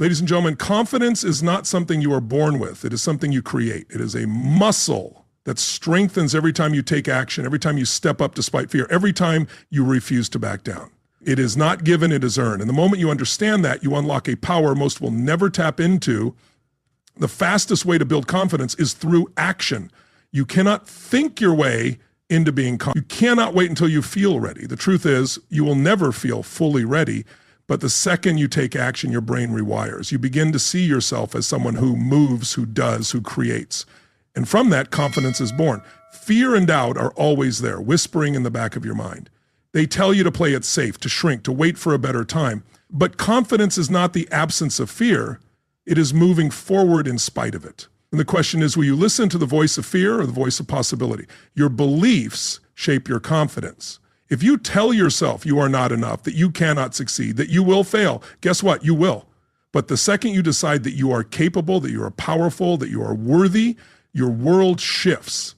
Ladies and gentlemen, confidence is not something you are born with. It is something you create. It is a muscle that strengthens every time you take action, every time you step up despite fear, every time you refuse to back down. It is not given, it is earned. And the moment you understand that, you unlock a power most will never tap into. The fastest way to build confidence is through action. You cannot think your way into being confident. You cannot wait until you feel ready. The truth is, you will never feel fully ready. But the second you take action, your brain rewires. You begin to see yourself as someone who moves, who does, who creates. And from that, confidence is born. Fear and doubt are always there, whispering in the back of your mind. They tell you to play it safe, to shrink, to wait for a better time. But confidence is not the absence of fear. It is moving forward in spite of it. And the question is, will you listen to the voice of fear or the voice of possibility? Your beliefs shape your confidence. If you tell yourself you are not enough, that you cannot succeed, that you will fail, guess what? You will. But the second you decide that you are capable, that you are powerful, that you are worthy, your world shifts.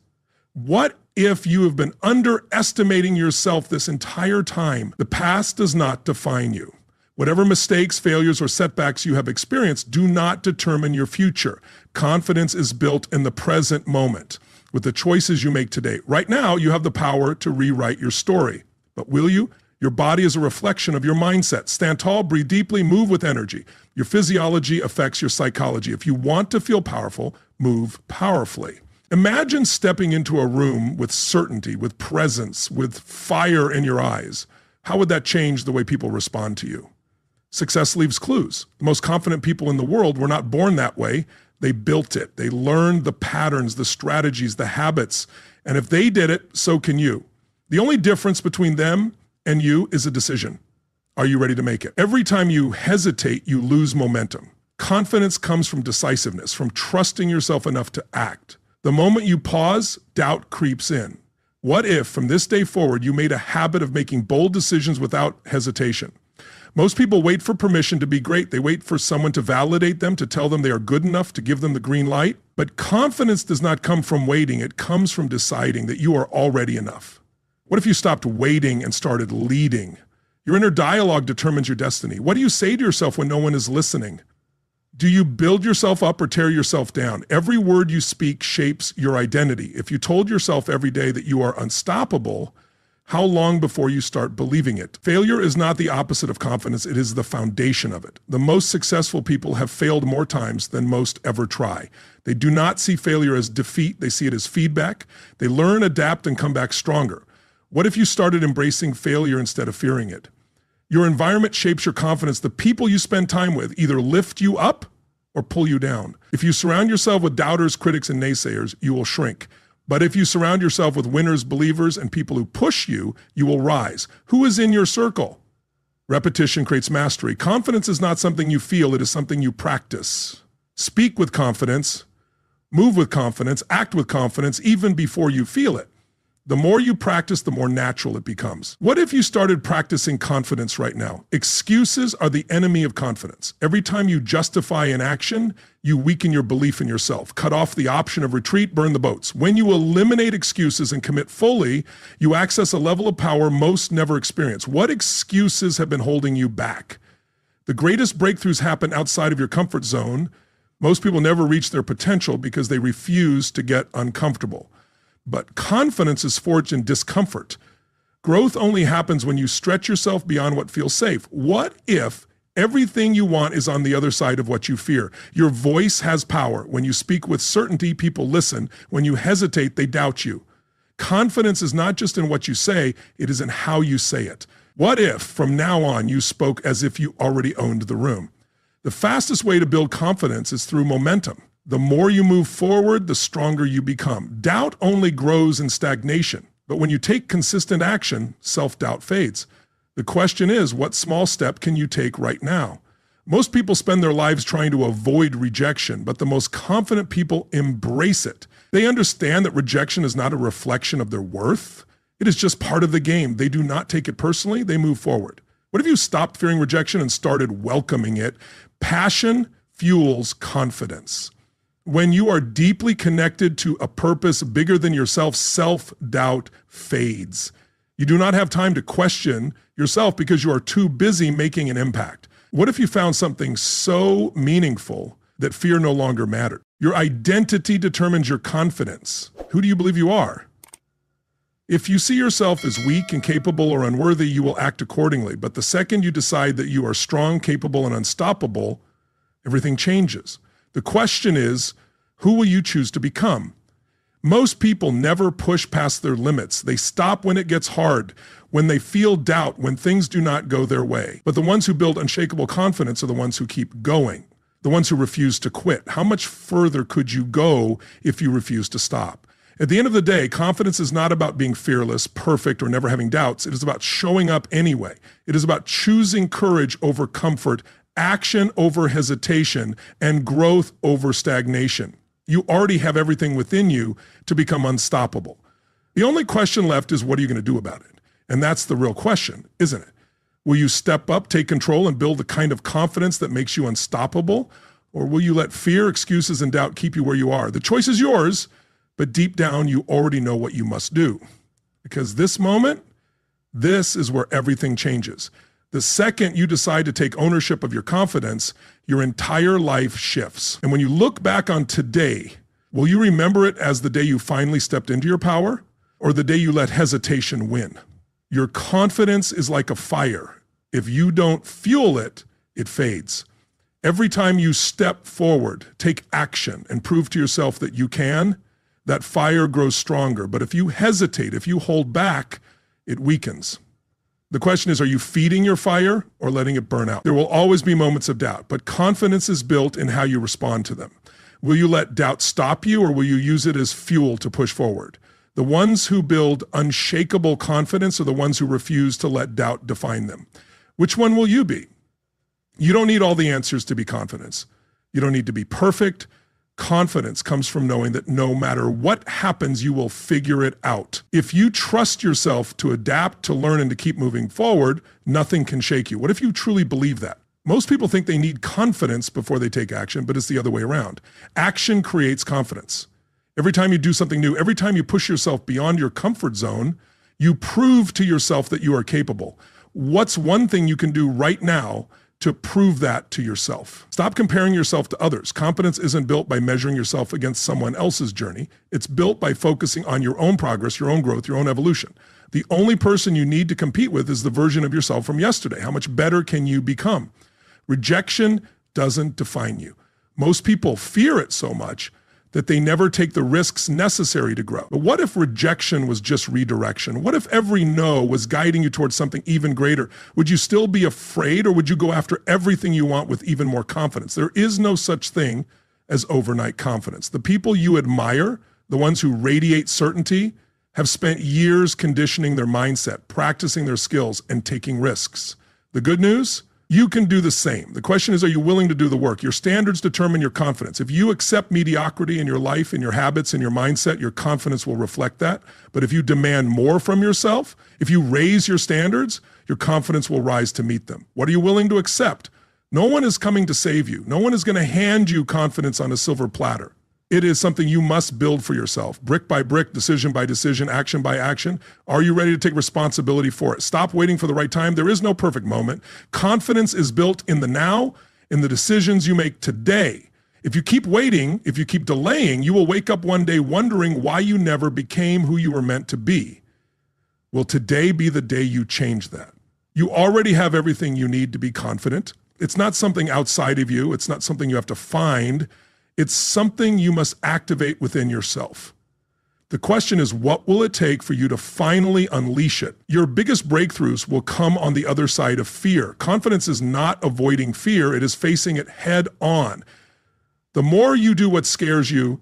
What if you have been underestimating yourself this entire time? The past does not define you. Whatever mistakes, failures, or setbacks you have experienced do not determine your future. Confidence is built in the present moment. With the choices you make today. Right now, you have the power to rewrite your story. But will you? Your body is a reflection of your mindset. Stand tall, breathe deeply, move with energy. Your physiology affects your psychology. If you want to feel powerful, move powerfully. Imagine stepping into a room with certainty, with presence, with fire in your eyes. How would that change the way people respond to you? Success leaves clues. The most confident people in the world were not born that way. They built it. They learned the patterns, the strategies, the habits. And if they did it, so can you. The only difference between them and you is a decision. Are you ready to make it? Every time you hesitate, you lose momentum. Confidence comes from decisiveness, from trusting yourself enough to act. The moment you pause, doubt creeps in. What if, from this day forward, you made a habit of making bold decisions without hesitation? Most people wait for permission to be great. They wait for someone to validate them, to tell them they are good enough, to give them the green light. But confidence does not come from waiting. It comes from deciding that you are already enough. What if you stopped waiting and started leading? Your inner dialogue determines your destiny. What do you say to yourself when no one is listening? Do you build yourself up or tear yourself down? Every word you speak shapes your identity. If you told yourself every day that you are unstoppable, how long before you start believing it? Failure is not the opposite of confidence. It is the foundation of it. The most successful people have failed more times than most ever try. They do not see failure as defeat. They see it as feedback. They learn, adapt, and come back stronger. What if you started embracing failure instead of fearing it? Your environment shapes your confidence. The people you spend time with either lift you up or pull you down. If you surround yourself with doubters, critics, and naysayers, you will shrink. But if you surround yourself with winners, believers, and people who push you, you will rise. Who is in your circle? Repetition creates mastery. Confidence is not something you feel, it is something you practice. Speak with confidence, move with confidence, act with confidence, even before you feel it. The more you practice, the more natural it becomes. What if you started practicing confidence right now? Excuses are the enemy of confidence. Every time you justify an action, you weaken your belief in yourself. Cut off the option of retreat, burn the boats. When you eliminate excuses and commit fully, you access a level of power most never experience. What excuses have been holding you back? The greatest breakthroughs happen outside of your comfort zone. Most people never reach their potential because they refuse to get uncomfortable. But confidence is forged in discomfort. Growth only happens when you stretch yourself beyond what feels safe. What if everything you want is on the other side of what you fear? Your voice has power. When you speak with certainty, people listen. When you hesitate, they doubt you. Confidence is not just in what you say, it is in how you say it. What if from now on you spoke as if you already owned the room? The fastest way to build confidence is through momentum. The more you move forward, the stronger you become. Doubt only grows in stagnation, but when you take consistent action, self-doubt fades. The question is, what small step can you take right now? Most people spend their lives trying to avoid rejection, but the most confident people embrace it. They understand that rejection is not a reflection of their worth. It is just part of the game. They do not take it personally, they move forward. What if you stopped fearing rejection and started welcoming it? Passion fuels confidence. When you are deeply connected to a purpose bigger than yourself, self-doubt fades. You do not have time to question yourself because you are too busy making an impact. What if you found something so meaningful that fear no longer mattered? Your identity determines your confidence. Who do you believe you are? If you see yourself as weak, incapable, or unworthy, you will act accordingly. But the second you decide that you are strong, capable, and unstoppable, everything changes. The question is, who will you choose to become? Most people never push past their limits. They stop when it gets hard, when they feel doubt, when things do not go their way. But the ones who build unshakable confidence are the ones who keep going, the ones who refuse to quit. How much further could you go if you refuse to stop? At the end of the day, confidence is not about being fearless, perfect, or never having doubts. It is about showing up anyway. It is about choosing courage over comfort, action over hesitation, and growth over stagnation. You already have everything within you to become unstoppable. The only question left is, what are you going to do about it? And that's the real question, isn't it? Will you step up, take control, and build the kind of confidence that makes you unstoppable? Or will you let fear, excuses, and doubt keep you where you are? The choice is yours, but deep down, you already know what you must do. Because this moment, this is where everything changes. The second you decide to take ownership of your confidence, your entire life shifts. And when you look back on today, will you remember it as the day you finally stepped into your power, or the day you let hesitation win? Your confidence is like a fire. If you don't fuel it, it fades. Every time you step forward, take action, and prove to yourself that you can, that fire grows stronger. But if you hesitate, if you hold back, it weakens. The question is, are you feeding your fire or letting it burn out? There will always be moments of doubt, but confidence is built in how you respond to them. Will you let doubt stop you, or will you use it as fuel to push forward? The ones who build unshakable confidence are the ones who refuse to let doubt define them. Which one will you be? You don't need all the answers to be confident. You don't need to be perfect. Confidence comes from knowing that no matter what happens, you will figure it out. If you trust yourself to adapt, to learn, and to keep moving forward, nothing can shake you. What if you truly believe that? Most people think they need confidence before they take action, but it's the other way around. Action creates confidence. Every time you do something new, every time you push yourself beyond your comfort zone, you prove to yourself that you are capable. What's one thing you can do right now to prove that to yourself? Stop comparing yourself to others. Confidence isn't built by measuring yourself against someone else's journey. It's built by focusing on your own progress, your own growth, your own evolution. The only person you need to compete with is the version of yourself from yesterday. How much better can you become? Rejection doesn't define you. Most people fear it so much that they never take the risks necessary to grow. But what if rejection was just redirection? What if every no was guiding you towards something even greater? Would you still be afraid, or would you go after everything you want with even more confidence? There is no such thing as overnight confidence. The people you admire, the ones who radiate certainty, have spent years conditioning their mindset, practicing their skills, and taking risks. The good news? You can do the same. The question is, are you willing to do the work? Your standards determine your confidence. If you accept mediocrity in your life, in your habits, in your mindset, your confidence will reflect that. But if you demand more from yourself, if you raise your standards, your confidence will rise to meet them. What are you willing to accept? No one is coming to save you. No one is going to hand you confidence on a silver platter. It is something you must build for yourself, brick by brick, decision by decision, action by action. Are you ready to take responsibility for it? Stop waiting for the right time. There is no perfect moment. Confidence is built in the now, in the decisions you make today. If you keep waiting, if you keep delaying, you will wake up one day wondering why you never became who you were meant to be. Will today be the day you change that? You already have everything you need to be confident. It's not something outside of you. It's not something you have to find. It's something you must activate within yourself. The question is, what will it take for you to finally unleash it? Your biggest breakthroughs will come on the other side of fear. Confidence is not avoiding fear. It is facing it head on. The more you do what scares you,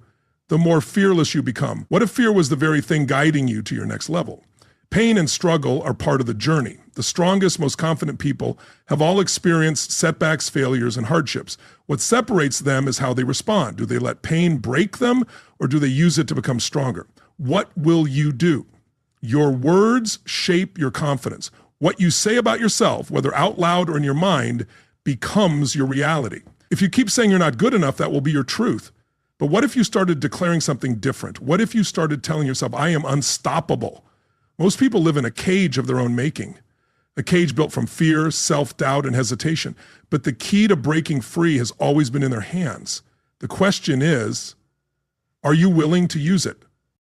the more fearless you become. What if fear was the very thing guiding you to your next level? Pain and struggle are part of the journey. The strongest, most confident people have all experienced setbacks, failures, and hardships. What separates them is how they respond. Do they let pain break them, or do they use it to become stronger? What will you do? Your words shape your confidence. What you say about yourself, whether out loud or in your mind, becomes your reality. If you keep saying you're not good enough, that will be your truth. But what if you started declaring something different? What if you started telling yourself, I am unstoppable? Most people live in a cage of their own making. a cage built from fear, self-doubt, and hesitation. But the key to breaking free has always been in their hands. The question is, are you willing to use it?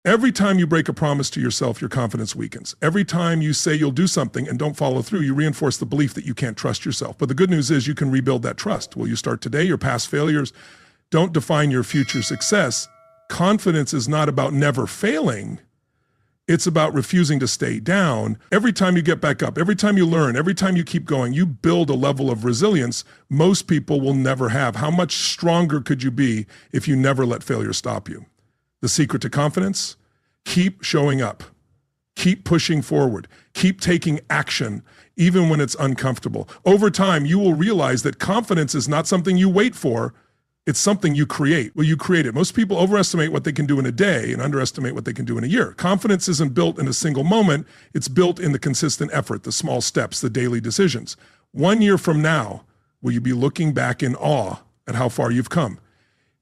Every time you break a promise to yourself, your confidence weakens. Every time you say you'll do something and don't follow through, you reinforce the belief that you can't trust yourself. But the good news is you can rebuild that trust. Will you start today? Your past failures don't define your future success. Confidence is not about never failing. It's about refusing to stay down. Every time you get back up, every time you learn, every time you keep going, you build a level of resilience most people will never have. How much stronger could you be if you never let failure stop you? The secret to confidence? Keep showing up. Keep pushing forward. Keep taking action, even when it's uncomfortable. Over time, you will realize that confidence is not something you wait for. It's something you create. Well, you create it. Most people overestimate what they can do in a day and underestimate what they can do in a year. Confidence isn't built in a single moment. It's built in the consistent effort, the small steps, the daily decisions. 1 year from now, will you be looking back in awe at how far you've come?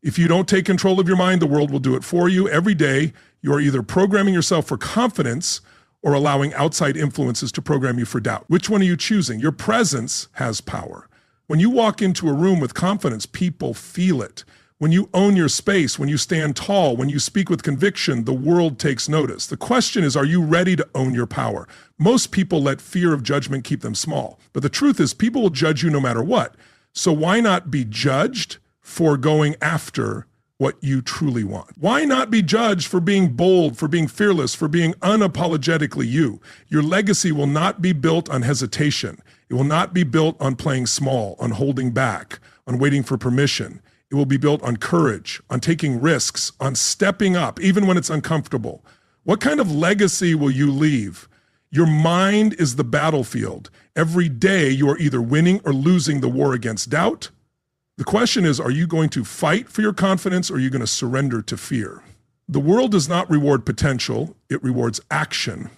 If you don't take control of your mind, the world will do it for you. Every day, you are either programming yourself for confidence or allowing outside influences to program you for doubt. Which one are you choosing? Your presence has power. When you walk into a room with confidence, people feel it. When you own your space, when you stand tall, when you speak with conviction, the world takes notice. The question is, are you ready to own your power? Most people let fear of judgment keep them small. But the truth is, people will judge you no matter what. So why not be judged for going after what you truly want? Why not be judged for being bold, for being fearless, for being unapologetically you? Your legacy will not be built on hesitation. It will not be built on playing small, on holding back, on waiting for permission. It will be built on courage, on taking risks, on stepping up, even when it's uncomfortable. What kind of legacy will you leave? Your mind is the battlefield. Every day you are either winning or losing the war against doubt. The question is, are you going to fight for your confidence or are you going to surrender to fear? The world does not reward potential, it rewards action.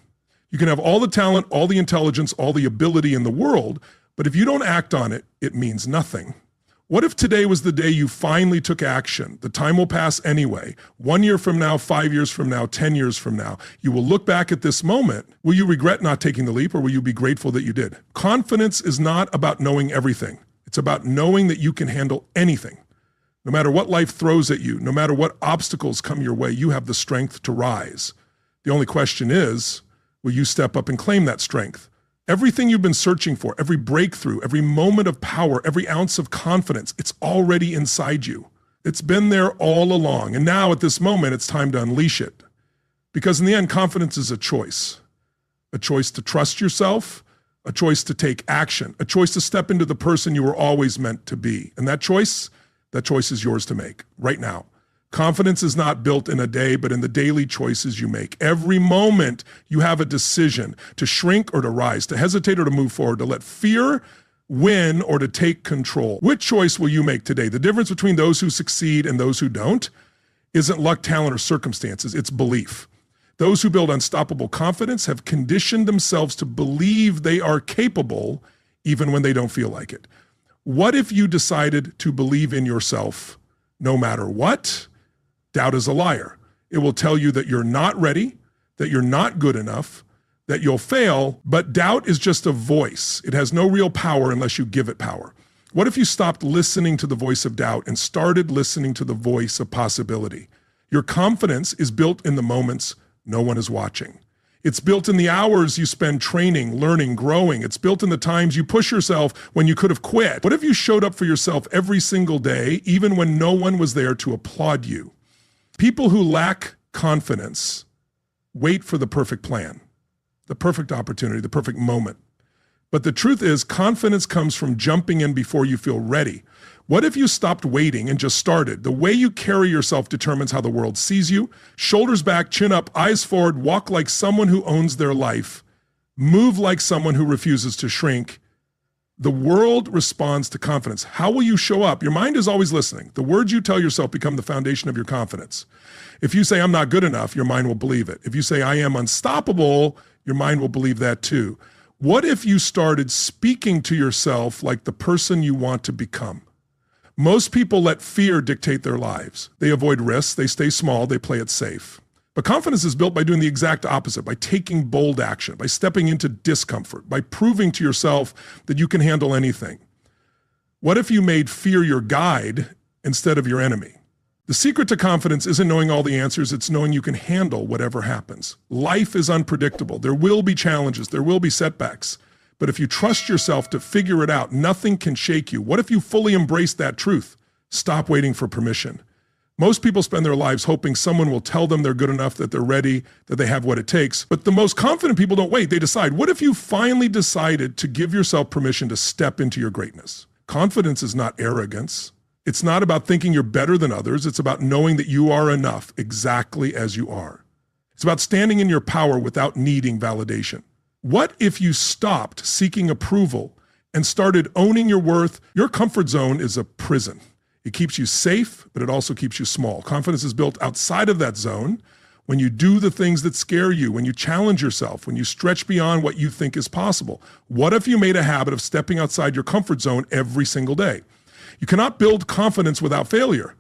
You can have all the talent, all the intelligence, all the ability in the world, but if you don't act on it, it means nothing. What if today was the day you finally took action? The time will pass anyway. 1 year from now, 5 years from now, 10 years from now, you will look back at this moment. Will you regret not taking the leap or will you be grateful that you did? Confidence is not about knowing everything. It's about knowing that you can handle anything. No matter what life throws at you, no matter what obstacles come your way, you have the strength to rise. The only question is, will you step up and claim that strength? Everything you've been searching for, every breakthrough, every moment of power, every ounce of confidence, it's already inside you. It's been there all along. And now at this moment, it's time to unleash it. Because in the end, confidence is a choice to trust yourself, a choice to take action, a choice to step into the person you were always meant to be. And that choice is yours to make right now. Confidence is not built in a day, but in the daily choices you make. Every moment you have a decision to shrink or to rise, to hesitate or to move forward, to let fear win or to take control. Which choice will you make today? The difference between those who succeed and those who don't isn't luck, talent, or circumstances. It's belief. Those who build unstoppable confidence have conditioned themselves to believe they are capable even when they don't feel like it. What if you decided to believe in yourself no matter what? Doubt is a liar. It will tell you that you're not ready, that you're not good enough, that you'll fail, but doubt is just a voice. It has no real power unless you give it power. What if you stopped listening to the voice of doubt and started listening to the voice of possibility? Your confidence is built in the moments no one is watching. It's built in the hours you spend training, learning, growing. It's built in the times you push yourself when you could have quit. What if you showed up for yourself every single day, even when no one was there to applaud you? People who lack confidence wait for the perfect plan, the perfect opportunity, the perfect moment. But the truth is, confidence comes from jumping in before you feel ready. What if you stopped waiting and just started? The way you carry yourself determines how the world sees you. Shoulders back, chin up, eyes forward, walk like someone who owns their life. Move like someone who refuses to shrink. The world responds to confidence. How will you show up? Your mind is always listening. The words you tell yourself become the foundation of your confidence. If you say, I'm not good enough, your mind will believe it. If you say, I am unstoppable, your mind will believe that too. What if you started speaking to yourself like the person you want to become? Most people let fear dictate their lives. They avoid risks, they stay small, they play it safe. But confidence is built by doing the exact opposite, by taking bold action, by stepping into discomfort, by proving to yourself that you can handle anything. What if you made fear your guide instead of your enemy? The secret to confidence isn't knowing all the answers, it's knowing you can handle whatever happens. Life is unpredictable. There will be challenges, there will be setbacks. But if you trust yourself to figure it out, nothing can shake you. What if you fully embrace that truth? Stop waiting for permission. Most people spend their lives hoping someone will tell them they're good enough, that they're ready, that they have what it takes. But the most confident people don't wait, they decide. What if you finally decided to give yourself permission to step into your greatness? Confidence is not arrogance. It's not about thinking you're better than others. It's about knowing that you are enough exactly as you are. It's about standing in your power without needing validation. What if you stopped seeking approval and started owning your worth? Your comfort zone is a prison. It keeps you safe, but it also keeps you small. Confidence is built outside of that zone when you do the things that scare you, when you challenge yourself, when you stretch beyond what you think is possible. What if you made a habit of stepping outside your comfort zone every single day? You cannot build confidence without failure.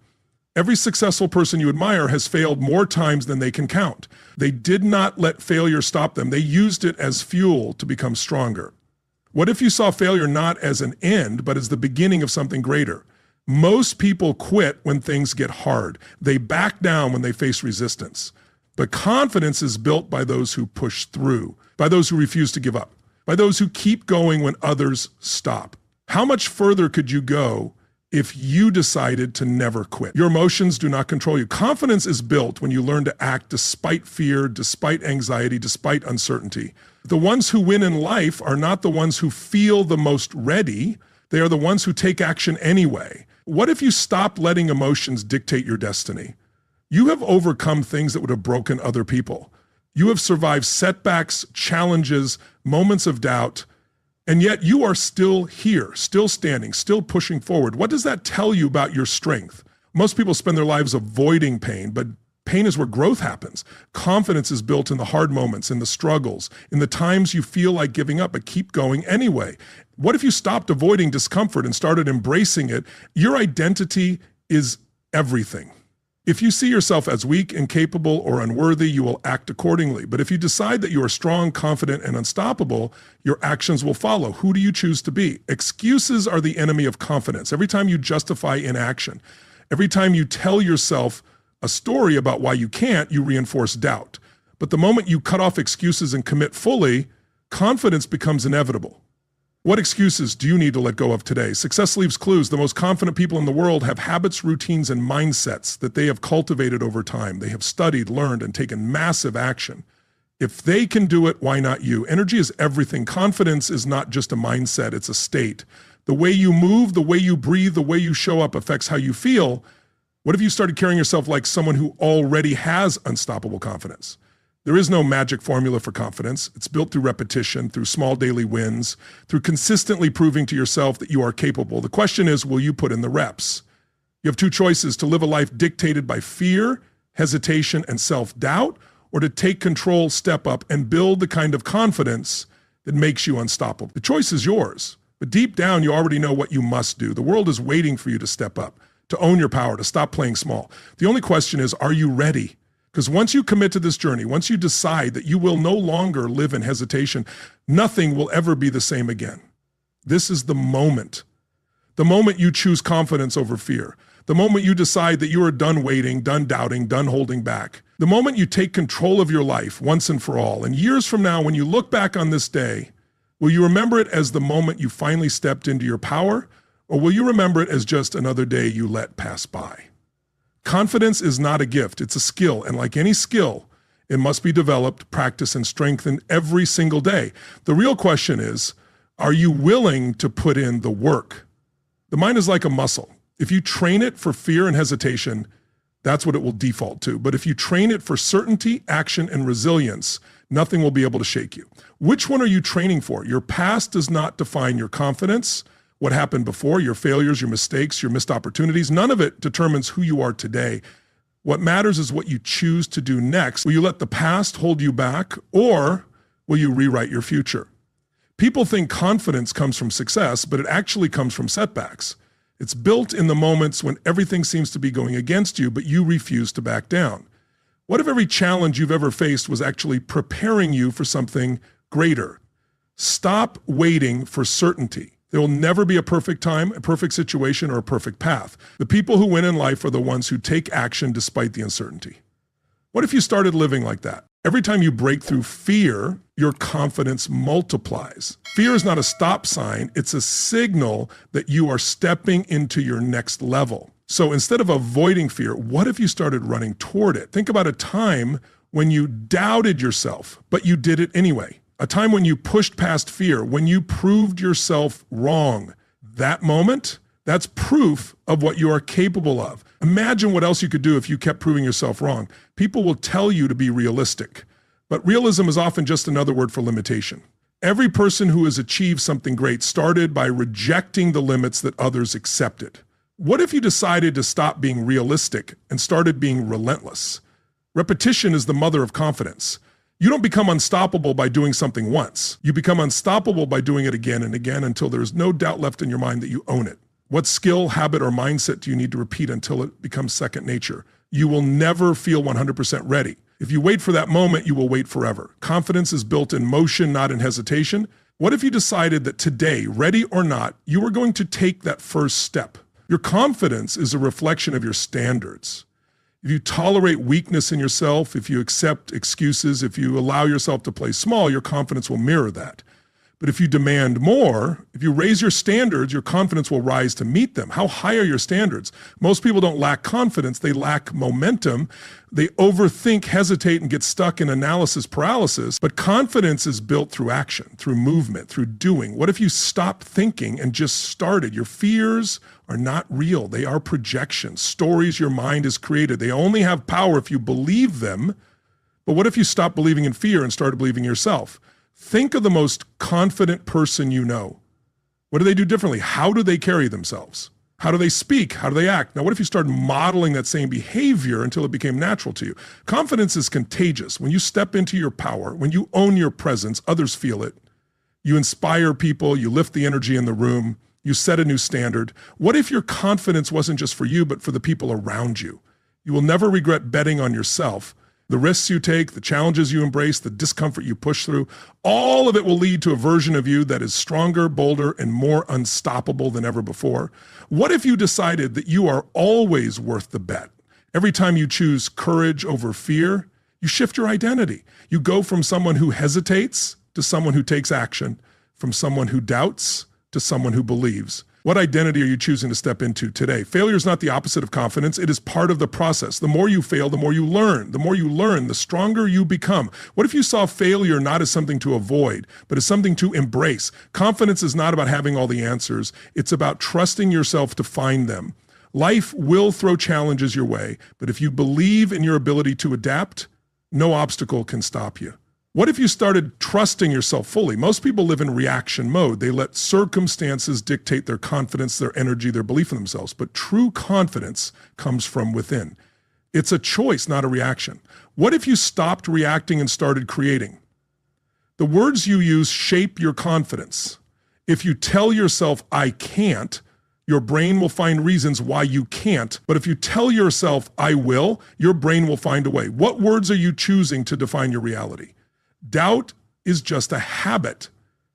Every successful person you admire has failed more times than they can count. They did not let failure stop them. They used it as fuel to become stronger. What if you saw failure not as an end, but as the beginning of something greater? Most people quit when things get hard. They back down when they face resistance. But confidence is built by those who push through, by those who refuse to give up, by those who keep going when others stop. How much further could you go if you decided to never quit? Your emotions do not control you. Confidence is built when you learn to act despite fear, despite anxiety, despite uncertainty. The ones who win in life are not the ones who feel the most ready. They are the ones who take action anyway. What if you stopped letting emotions dictate your destiny? You have overcome things that would have broken other people. You have survived setbacks, challenges, moments of doubt, and yet you are still here, still standing, still pushing forward. What does that tell you about your strength? Most people spend their lives avoiding pain, but pain is where growth happens. Confidence is built in the hard moments, in the struggles, in the times you feel like giving up, but keep going anyway. What if you stopped avoiding discomfort and started embracing it? Your identity is everything. If you see yourself as weak, incapable, or unworthy, you will act accordingly. But if you decide that you are strong, confident, and unstoppable, your actions will follow. Who do you choose to be? Excuses are the enemy of confidence. Every time you justify inaction, every time you tell yourself a story about why you can't, you reinforce doubt. But the moment you cut off excuses and commit fully, confidence becomes inevitable. What excuses do you need to let go of today? Success leaves clues. The most confident people in the world have habits, routines, and mindsets that they have cultivated over time. They have studied, learned, and taken massive action. If they can do it, why not you? Energy is everything. Confidence is not just a mindset, it's a state. The way you move, the way you breathe, the way you show up affects how you feel. What if you started carrying yourself like someone who already has unstoppable confidence? There is no magic formula for confidence. It's built through repetition, through small daily wins, through consistently proving to yourself that you are capable. The question is, will you put in the reps? You have two choices: to live a life dictated by fear, hesitation, and self-doubt, or to take control, step up, and build the kind of confidence that makes you unstoppable. The choice is yours, but deep down, you already know what you must do. The world is waiting for you to step up, to own your power, to stop playing small. The only question is, are you ready? Because once you commit to this journey, once you decide that you will no longer live in hesitation, nothing will ever be the same again. This is the moment you choose confidence over fear, the moment you decide that you are done waiting, done doubting, done holding back, the moment you take control of your life once and for all. And years from now, when you look back on this day, will you remember it as the moment you finally stepped into your power, or will you remember it as just another day you let pass by? Confidence is not a gift, it's a skill. And like any skill, it must be developed, practiced, and strengthened every single day. The real question is, are you willing to put in the work? The mind is like a muscle. If you train it for fear and hesitation, that's what it will default to. But if you train it for certainty, action, and resilience, nothing will be able to shake you. Which one are you training for? Your past does not define your confidence. What happened before, your failures, your mistakes, your missed opportunities, none of it determines who you are today. What matters is what you choose to do next. Will you let the past hold you back, or will you rewrite your future? People think confidence comes from success, but it actually comes from setbacks. It's built in the moments when everything seems to be going against you, but you refuse to back down. What if every challenge you've ever faced was actually preparing you for something greater? Stop waiting for certainty. There will never be a perfect time, a perfect situation, or a perfect path. The people who win in life are the ones who take action despite the uncertainty. What if you started living like that? Every time you break through fear, your confidence multiplies. Fear is not a stop sign, it's a signal that you are stepping into your next level. So instead of avoiding fear, what if you started running toward it? Think about a time when you doubted yourself, but you did it anyway. A time when you pushed past fear, when you proved yourself wrong. That moment, that's proof of what you are capable of. Imagine what else you could do if you kept proving yourself wrong. People will tell you to be realistic, but realism is often just another word for limitation. Every person who has achieved something great started by rejecting the limits that others accepted. What if you decided to stop being realistic and started being relentless? Repetition is the mother of confidence. You don't become unstoppable by doing something once. You become unstoppable by doing it again and again until there is no doubt left in your mind that you own it. What skill, habit, or mindset do you need to repeat until it becomes second nature? You will never feel 100% ready. If you wait for that moment, you will wait forever. Confidence is built in motion, not in hesitation. What if you decided that today, ready or not, you were going to take that first step? Your confidence is a reflection of your standards. If you tolerate weakness in yourself, if you accept excuses, if you allow yourself to play small, your confidence will mirror that. But if you demand more, if you raise your standards, your confidence will rise to meet them. How high are your standards? Most people don't lack confidence, they lack momentum. They overthink, hesitate, and get stuck in analysis paralysis. But confidence is built through action, through movement, through doing. What if you stopped thinking and just started? Your fears are not real. They are projections, stories your mind has created. They only have power if you believe them. But what if you stopped believing in fear and started believing in yourself? Think of the most confident person you know. What do they do differently? How do they carry themselves? How do they speak? How do they act? Now, what if you started modeling that same behavior until it became natural to you? Confidence is contagious. When you step into your power, when you own your presence, others feel it. You inspire people, you lift the energy in the room, you set a new standard. What if your confidence wasn't just for you, but for the people around you? You will never regret betting on yourself. The risks you take, the challenges you embrace, the discomfort you push through, all of it will lead to a version of you that is stronger, bolder, and more unstoppable than ever before. What if you decided that you are always worth the bet? Every time you choose courage over fear, you shift your identity. You go from someone who hesitates to someone who takes action, from someone who doubts to someone who believes. What identity are you choosing to step into today? Failure is not the opposite of confidence. It is part of the process. The more you fail, the more you learn. The more you learn, the stronger you become. What if you saw failure not as something to avoid, but as something to embrace? Confidence is not about having all the answers. It's about trusting yourself to find them. Life will throw challenges your way, but if you believe in your ability to adapt, no obstacle can stop you. What if you started trusting yourself fully? Most people live in reaction mode. They let circumstances dictate their confidence, their energy, their belief in themselves. But true confidence comes from within. It's a choice, not a reaction. What if you stopped reacting and started creating? The words you use shape your confidence. If you tell yourself, I can't, your brain will find reasons why you can't. But if you tell yourself, I will, your brain will find a way. What words are you choosing to define your reality? Doubt is just a habit.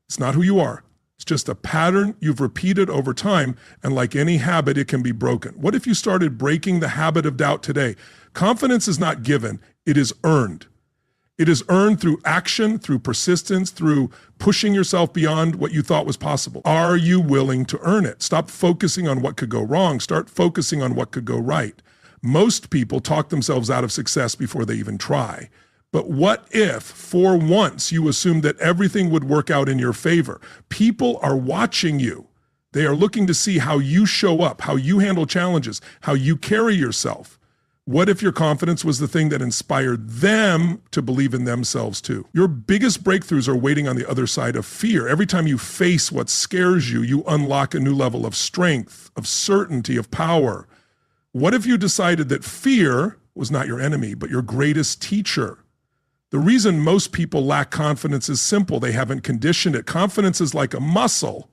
It's not who you are. It's just a pattern you've repeated over time, and like any habit, it can be broken. What if you started breaking the habit of doubt today? Confidence is not given, it is earned. It is earned through action, through persistence, through pushing yourself beyond what you thought was possible. Are you willing to earn it? Stop focusing on what could go wrong. Start focusing on what could go right. Most people talk themselves out of success before they even try. But what if, for once, you assumed that everything would work out in your favor? People are watching you. They are looking to see how you show up, how you handle challenges, how you carry yourself. What if your confidence was the thing that inspired them to believe in themselves too? Your biggest breakthroughs are waiting on the other side of fear. Every time you face what scares you, you unlock a new level of strength, of certainty, of power. What if you decided that fear was not your enemy, but your greatest teacher? The reason most people lack confidence is simple. They haven't conditioned it. Confidence is like a muscle.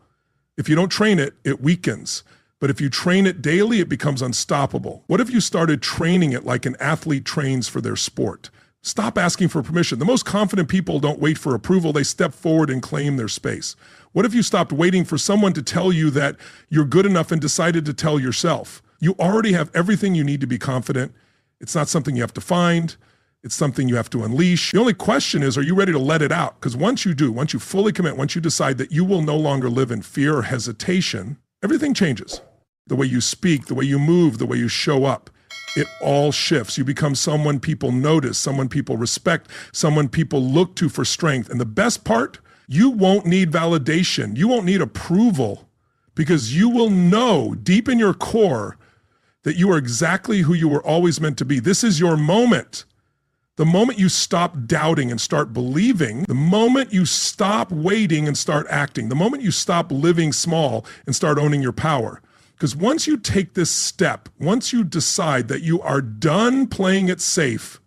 If you don't train it, it weakens. But if you train it daily, it becomes unstoppable. What if you started training it like an athlete trains for their sport? Stop asking for permission. The most confident people don't wait for approval. They step forward and claim their space. What if you stopped waiting for someone to tell you that you're good enough and decided to tell yourself? You already have everything you need to be confident. It's not something you have to find. It's something you have to unleash. The only question is, are you ready to let it out? Because once you do, once you fully commit, once you decide that you will no longer live in fear or hesitation, everything changes. The way you speak, the way you move, the way you show up, it all shifts. You become someone people notice, someone people respect, someone people look to for strength. And the best part, you won't need validation. You won't need approval, because you will know deep in your core that you are exactly who you were always meant to be. This is your moment. The moment you stop doubting and start believing, the moment you stop waiting and start acting, the moment you stop living small and start owning your power. Because once you take this step, once you decide that you are done playing it safe,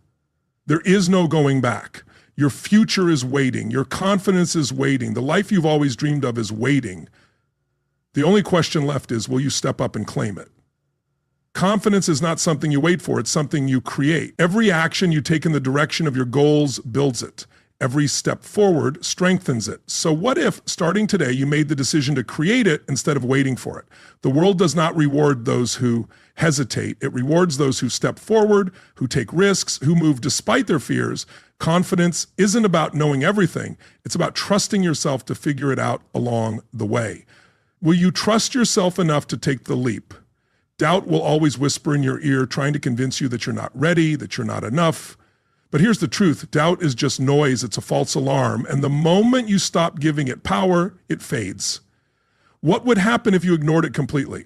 there is no going back. Your future is waiting. Your confidence is waiting. The life you've always dreamed of is waiting. The only question left is, will you step up and claim it? Confidence is not something you wait for. It's something you create. Every action you take in the direction of your goals builds it. Every step forward strengthens it. So what if, starting today, you made the decision to create it instead of waiting for it? The world does not reward those who hesitate. It rewards those who step forward, who take risks, who move despite their fears. Confidence isn't about knowing everything. It's about trusting yourself to figure it out along the way. Will you trust yourself enough to take the leap? Doubt will always whisper in your ear, trying to convince you that you're not ready, that you're not enough. But here's the truth. Doubt is just noise. It's a false alarm. And the moment you stop giving it power, it fades. What would happen if you ignored it completely?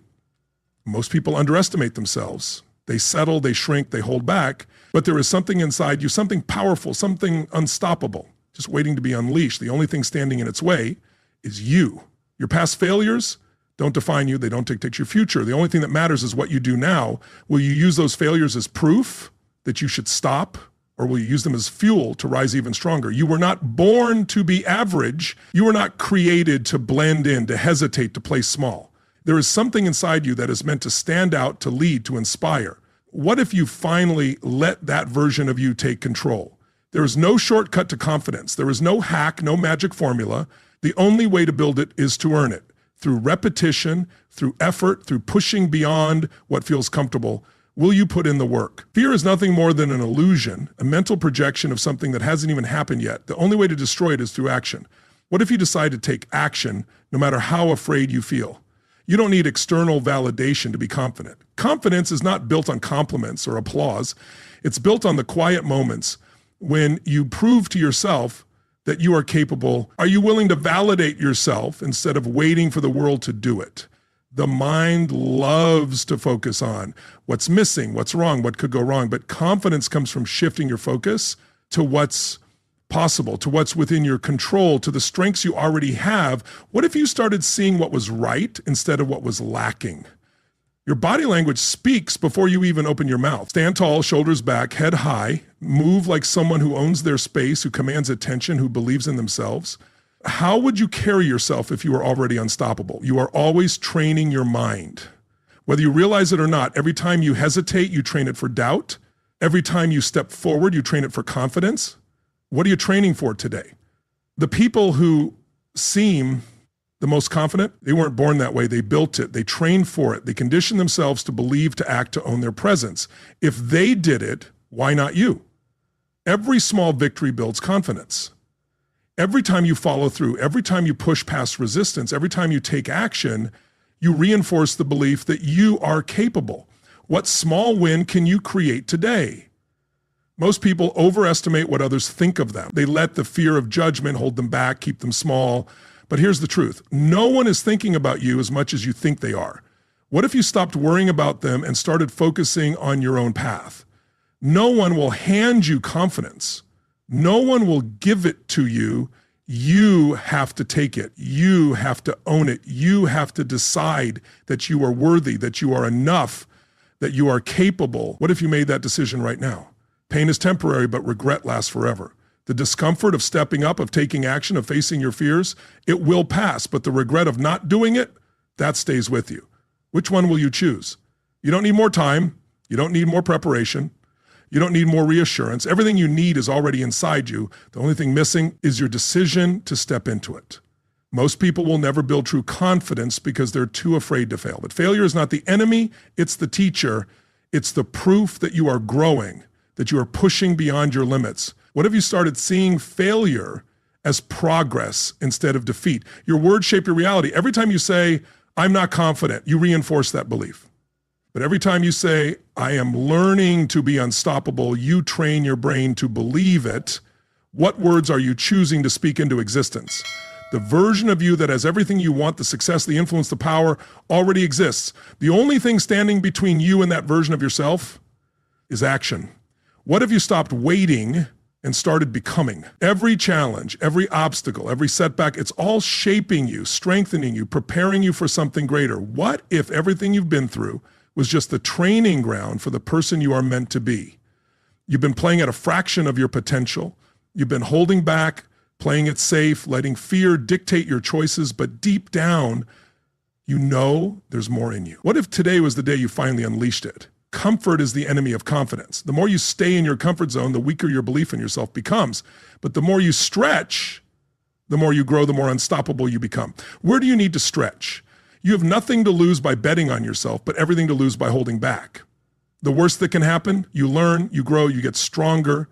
Most people underestimate themselves. They settle, they shrink, they hold back. But there is something inside you, something powerful, something unstoppable, just waiting to be unleashed. The only thing standing in its way is you. Your past failures don't define you. They don't dictate your future. The only thing that matters is what you do now. Will you use those failures as proof that you should stop? Or will you use them as fuel to rise even stronger? You were not born to be average. You were not created to blend in, to hesitate, to play small. There is something inside you that is meant to stand out, to lead, to inspire. What if you finally let that version of you take control? There is no shortcut to confidence. There is no hack, no magic formula. The only way to build it is to earn it. Through repetition, through effort, through pushing beyond what feels comfortable. Will you put in the work? Fear is nothing more than an illusion, a mental projection of something that hasn't even happened yet. The only way to destroy it is through action. What if you decide to take action no matter how afraid you feel? You don't need external validation to be confident. Confidence is not built on compliments or applause. It's built on the quiet moments when you prove to yourself that you are capable. Are you willing to validate yourself instead of waiting for the world to do it? The mind loves to focus on what's missing, what's wrong, what could go wrong. But confidence comes from shifting your focus to what's possible, to what's within your control, to the strengths you already have. What if you started seeing what was right instead of what was lacking? Your body language speaks before you even open your mouth. Stand tall, shoulders back, head high, move like someone who owns their space, who commands attention, who believes in themselves. How would you carry yourself if you were already unstoppable? You are always training your mind. Whether you realize it or not, every time you hesitate, you train it for doubt. Every time you step forward, you train it for confidence. What are you training for today? The people who seem the most confident, they weren't born that way. They built it. They trained for it. They conditioned themselves to believe, to act, to own their presence. If they did it, why not you? Every small victory builds confidence. Every time you follow through, every time you push past resistance, every time you take action, you reinforce the belief that you are capable. What small win can you create today? Most people overestimate what others think of them. They let the fear of judgment hold them back, keep them small. But here's the truth. No one is thinking about you as much as you think they are. What if you stopped worrying about them and started focusing on your own path? No one will hand you confidence. No one will give it to you. You have to take it. You have to own it. You have to decide that you are worthy, that you are enough, that you are capable. What if you made that decision right now? Pain is temporary, but regret lasts forever. The discomfort of stepping up, of taking action, of facing your fears, it will pass, but the regret of not doing it, that stays with you. Which one will you choose? You don't need more time. You don't need more preparation. You don't need more reassurance. Everything you need is already inside you. The only thing missing is your decision to step into it. Most people will never build true confidence because they're too afraid to fail. But failure is not the enemy, it's the teacher. It's the proof that you are growing, that you are pushing beyond your limits. What have you started seeing failure as progress instead of defeat? Your words shape your reality. Every time you say, I'm not confident, you reinforce that belief. But every time you say, I am learning to be unstoppable, you train your brain to believe it. What words are you choosing to speak into existence? The version of you that has everything you want, the success, the influence, the power, already exists. The only thing standing between you and that version of yourself is action. What have you stopped waiting and started becoming? Every challenge, every obstacle, every setback, it's all shaping you, strengthening you, preparing you for something greater. What if everything you've been through was just the training ground for the person you are meant to be? You've been playing at a fraction of your potential. You've been holding back, playing it safe, letting fear dictate your choices, but deep down, you know there's more in you. What if today was the day you finally unleashed it? Comfort is the enemy of confidence. The more you stay in your comfort zone, the weaker your belief in yourself becomes. But the more you stretch, the more you grow, the more unstoppable you become. Where do you need to stretch? You have nothing to lose by betting on yourself, but everything to lose by holding back. The worst that can happen, you learn, you grow, you get stronger.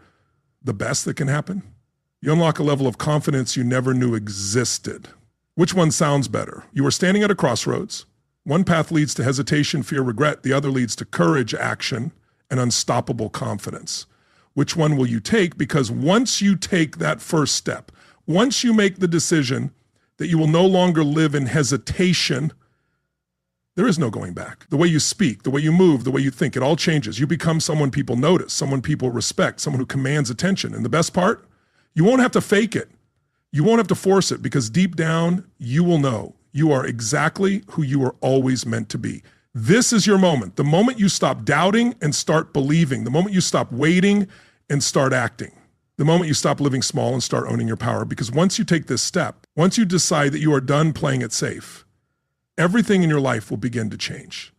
The best that can happen, you unlock a level of confidence you never knew existed. Which one sounds better? You are standing at a crossroads. One path leads to hesitation, fear, regret. The other leads to courage, action, and unstoppable confidence. Which one will you take? Because once you take that first step, once you make the decision that you will no longer live in hesitation, there is no going back. The way you speak, the way you move, the way you think, it all changes. You become someone people notice, someone people respect, someone who commands attention. And the best part, you won't have to fake it. You won't have to force it, because deep down, you will know you are exactly who you are always meant to be. This is your moment. The moment you stop doubting and start believing. The moment you stop waiting and start acting. The moment you stop living small and start owning your power. Because once you take this step, once you decide that you are done playing it safe, everything in your life will begin to change.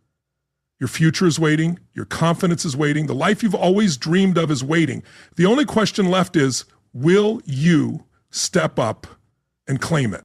Your future is waiting. Your confidence is waiting. The life you've always dreamed of is waiting. The only question left is, will you step up and claim it?